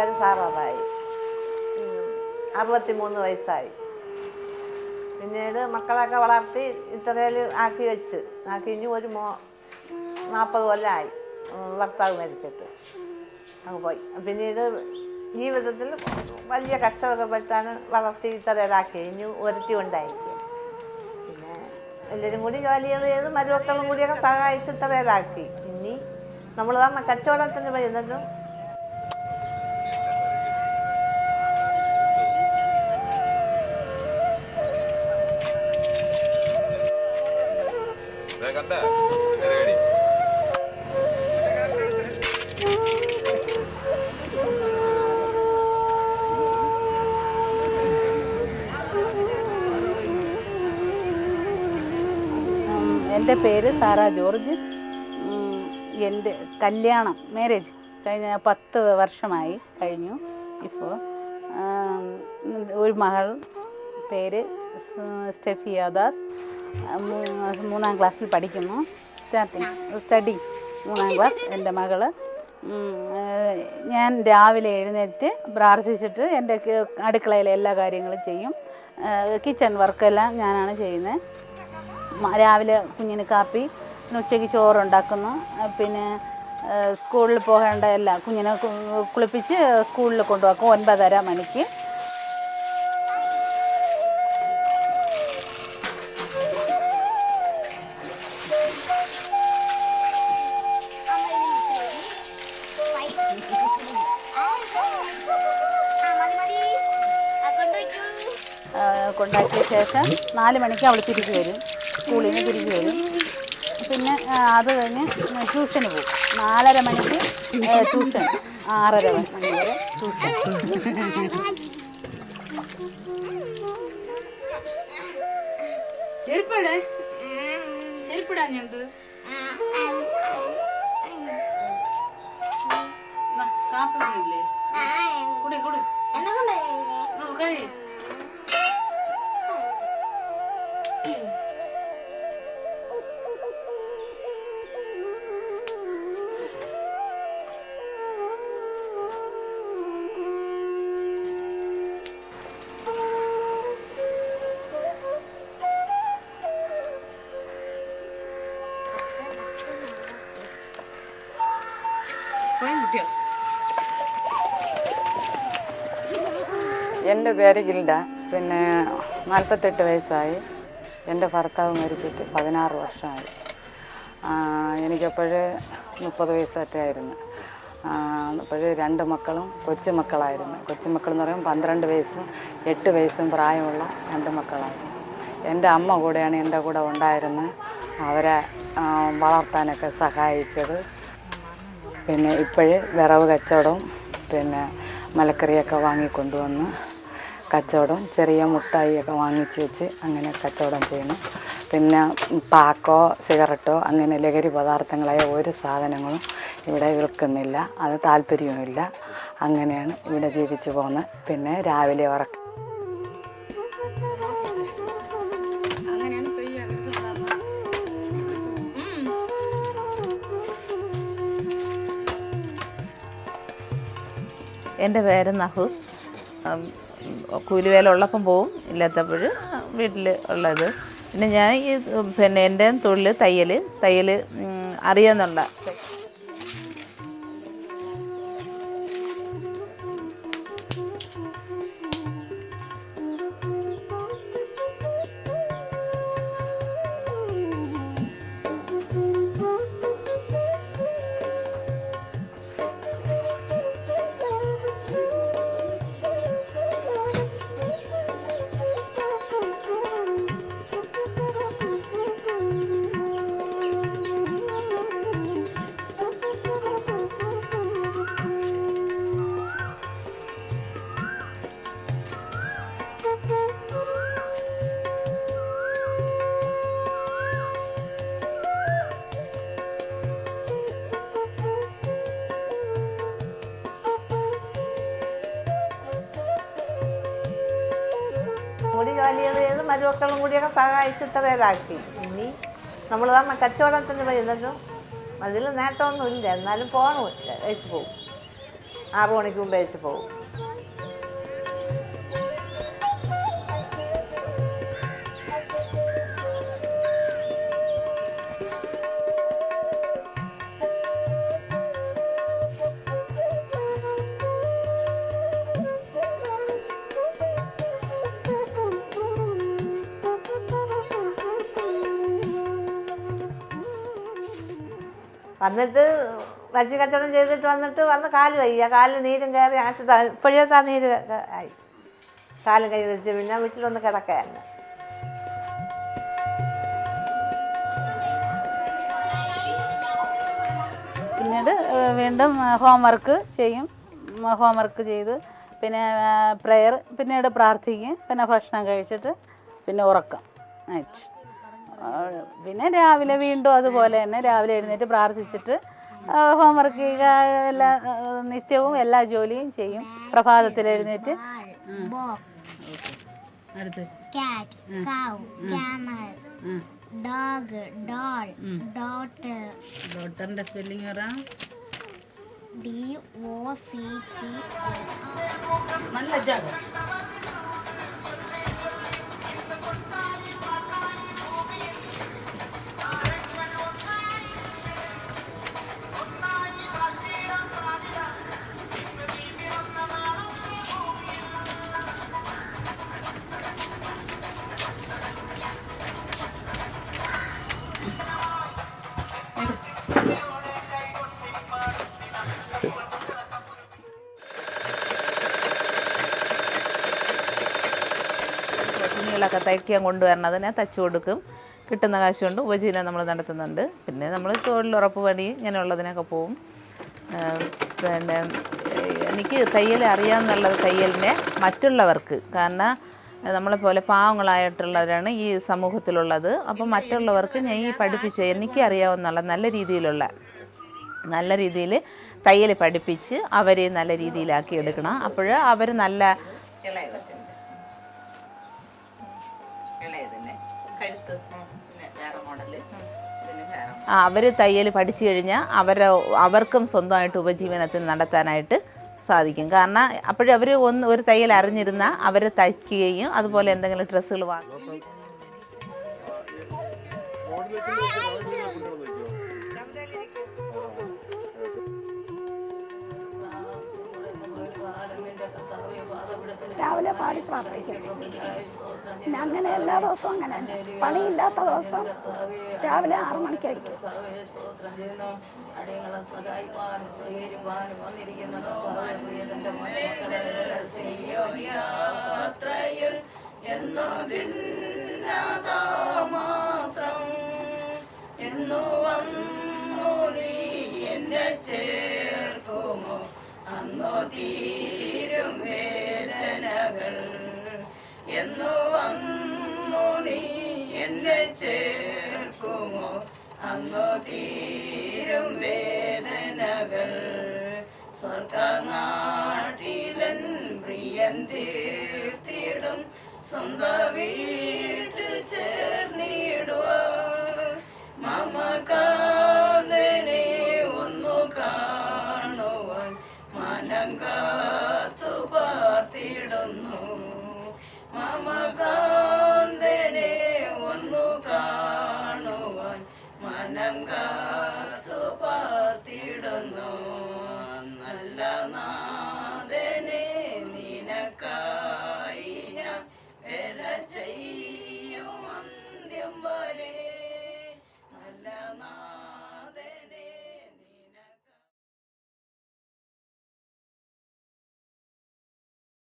വയസ്സാറായി. 63 വയസ്സായി. പിന്നീട് മക്കളൊക്കെ വളർത്തി ഇത്രയിൽ ആക്കി ഇനി ഒരു 40 കൊല്ലമായി ഭർത്താവ് മരിച്ചിട്ട് അങ്ങ് പോയി. പിന്നീട് ജീവിതത്തിൽ വലിയ കഷ്ടമൊക്കെ പെട്ടാണ് വളർത്തി ഇത്രയിലാക്കി. ഇനി ഒരുത്തി ഉണ്ടായിരിക്കും. പിന്നെ എല്ലാവരും കൂടി ജോലി ചെയ്ത് മരുമക്കളും കൂടിയൊക്കെ സഹായിച്ച് ഇത്രയിലാക്കി. ഇനി നമ്മൾ കച്ചവടത്തിന് വരുന്നതും എൻ്റെ പേര് സാറ ജോർജ്. എൻ്റെ കല്യാണം മാരേജ് കഴിഞ്ഞ 10 വർഷമായി കഴിഞ്ഞു. ഇപ്പോൾ ഒരു മകൾ പേര് സ്റ്റെഫിയ ദാസ്, 3ാം ക്ലാസ്സിൽ പഠിക്കുന്നു. സ്റ്റഡി 3ാം ക്ലാസ് എൻ്റെ മകൾ. ഞാൻ രാവിലെ എഴുന്നേറ്റ് പ്രാർത്ഥിച്ചിട്ട് എൻ്റെ അടുക്കളയിലെ എല്ലാ കാര്യങ്ങളും ചെയ്യും. കിച്ചൺ വർക്കെല്ലാം ഞാനാണ് ചെയ്യുന്നത്. രാവിലെ കുഞ്ഞിന് കാപ്പി, ഉച്ചയ്ക്ക് ചോറുണ്ടാക്കുന്നു. പിന്നെ സ്കൂളിൽ പോകേണ്ട എല്ലാം കുഞ്ഞിനെ കുളിപ്പിച്ച് സ്കൂളിൽ കൊണ്ടുപോക്കും 9:30 മണിക്ക്. കൊണ്ടാക്കിയ ശേഷം 4 മണിക്ക് അവൾ തിരിച്ചു വരും, സ്കൂളിൽ നിന്ന് തിരിച്ചു വരും. പിന്നെ അത് കഴിഞ്ഞ് ട്യൂഷന് പോകും. 4:30 മണിക്ക് ട്യൂഷൻ, 6:30 മണി വരെ ട്യൂഷൻ. എൻ്റെ പേര് ഗിൽഡ. പിന്നെ 48 വയസ്സായി. എൻ്റെ ഭർത്താവ് മരിച്ചിട്ട് 16 വർഷമായി. എനിക്കപ്പോഴ് 30 വയസ്സൊക്കെ ആയിരുന്നു. അപ്പോഴ് 2 മക്കളും കൊച്ചുമക്കളായിരുന്നു. കൊച്ചുമക്കളെന്ന് പറയുമ്പോൾ 12 വയസ്സും 8 വയസ്സും പ്രായമുള്ള 2 മക്കളായിരുന്നു. എൻ്റെ അമ്മ കൂടെയാണ് എൻ്റെ കൂടെ ഉണ്ടായിരുന്നത്. അവരെ വളർത്താനൊക്കെ സഹായിച്ചത്. പിന്നെ ഇപ്പോഴ് വിറവ് കച്ചവടവും പിന്നെ മലക്കറിയൊക്കെ വാങ്ങിക്കൊണ്ടുവന്ന് കച്ചവടം, ചെറിയ മുട്ടായിയൊക്കെ വാങ്ങിച്ച് വെച്ച് അങ്ങനെ കച്ചവടം ചെയ്യുന്നു. പിന്നെ പാക്കോ സിഗരറ്റോ അങ്ങനെ ലഹരി പദാർത്ഥങ്ങളായ ഒരു സാധനങ്ങളും ഇവിടെ വിൽക്കുന്നില്ല. അത് താല്പര്യവുമില്ല. അങ്ങനെയാണ് ഇവിടെ ജീവിച്ചു പോകുന്നത്. പിന്നെ രാവിലെ ഉറക്കം. എൻ്റെ പേര് നഹൂസ്. കൂലിവേല ഉള്ളപ്പം പോവും, ഇല്ലാത്തപ്പോൾ വീട്ടിൽ ഉള്ളത്. പിന്നെ ഞാൻ എൻ്റെ തൊഴിൽ തയ്യൽ അറിയാമെന്നുള്ള. കൂടി ജോലി ചെയ്ത് മരുമക്കളും കൂടിയൊക്കെ സഹായിച്ച് ഇത്രയിലാക്കി. ഇനി നമ്മൾ കച്ചവടത്തിന് വരുന്നതും അതിൽ നേട്ടമൊന്നുമില്ല, എന്നാലും പോകണം, വെച്ച് പോകും. 6 മണിക്ക് മുമ്പ് വെച്ച് പോകും. വന്നിട്ട് വച്ച് കച്ചവടം ചെയ്തിട്ട് വന്ന് കാല് വയ്യ, കാലിൽ നീരും കയറി ഇപ്പോഴത്തെ നീര് ആയി, കാലും കൈ വെച്ച് പിന്നെ വീട്ടിലൊന്ന് കിടക്കുകയാണ്. പിന്നീട് വീണ്ടും ഹോംവർക്ക് ചെയ്യും. ഹോംവർക്ക് ചെയ്ത് പിന്നെ പ്രെയർ, പിന്നീട് പ്രാർത്ഥിക്കും, പിന്നെ ഭക്ഷണം കഴിച്ചിട്ട് പിന്നെ ഉറക്കം നൈറ്റ്. പിന്നെ രാവിലെ വീണ്ടും അതുപോലെ തന്നെ രാവിലെ എഴുന്നേറ്റ് പ്രാർത്ഥിച്ചിട്ട് ഹോംവർക്ക് ചെയ്യുക, എല്ലാ നിത്യവും എല്ലാ ജോലിയും ചെയ്യും. പ്രഭാതത്തിൽ എഴുന്നേറ്റ് അടുത്ത് cat, cow, camel, dog, doll, daughter. ഡോട്ടറിന്റെ സ്പെല്ലിംഗ് പറ. DOCT. നല്ല ജാഗ. തുണികളൊക്കെ തയ്ക്കാൻ കൊണ്ടുവരണതിനെ തച്ചു കൊടുക്കും. കിട്ടുന്ന കാശ് കൊണ്ട് ഉപജീവനം നമ്മൾ നടത്തുന്നുണ്ട്. പിന്നെ നമ്മൾ തൊഴിലുറപ്പ് പണി ഇങ്ങനെയുള്ളതിനൊക്കെ പോവും. പിന്നെ എനിക്ക് തയ്യൽ അറിയാമെന്നുള്ളത് തയ്യലിനെ മറ്റുള്ളവർക്ക്, കാരണം നമ്മളെപ്പോലെ പാവങ്ങളായിട്ടുള്ളവരാണ് ഈ സമൂഹത്തിലുള്ളത്. അപ്പം മറ്റുള്ളവർക്ക് ഞാൻ ഈ പഠിപ്പിച്ച് എനിക്കറിയാവുന്നുള്ള നല്ല രീതിയിൽ തയ്യൽ പഠിപ്പിച്ച് അവരെ നല്ല രീതിയിലാക്കി എടുക്കണം. അപ്പോൾ അവർ നല്ല അവർ തയ്യൽ പഠിച്ചു കഴിഞ്ഞാൽ അവർക്കും സ്വന്തമായിട്ട് ഉപജീവനത്തിൽ നടത്താനായിട്ട് സാധിക്കും. കാരണം അപ്പോഴവർ ഒരു തയ്യൽ അറിഞ്ഞിരുന്നാൽ അവർ തയ്ക്കുകയും അതുപോലെ എന്തെങ്കിലും ഡ്രസ്സുകൾ വാങ്ങും. രാവിലെ പാടി പ്രാർത്ഥിക്കും. പിന്നെ അങ്ങനെ എല്ലാ ദിവസവും അങ്ങനെ പണിയില്ലാത്ത ദിവസം രാവിലെ 6 മണിക്ക് കഴിക്കും. അന്നോ തീരും വേദനകൾ, എന്നോ വന്നു നീ എന്നെ ചേർക്കുമോ, അന്നോ തീരും വേദനകൾ. സ്വർഗനാട്ടിലൻ പ്രിയൻ തീർത്തിടും, സ്വന്തം വീട്ടിൽ ചേർന്നിടുവാൻ മമകാന്തനെ ഒന്നു കാണുവാൻ മനം കാത്തു പാർത്തിടുന്നു. മമകാന്തനെ ഒന്നു കാണുവാൻ മനം കാത്തു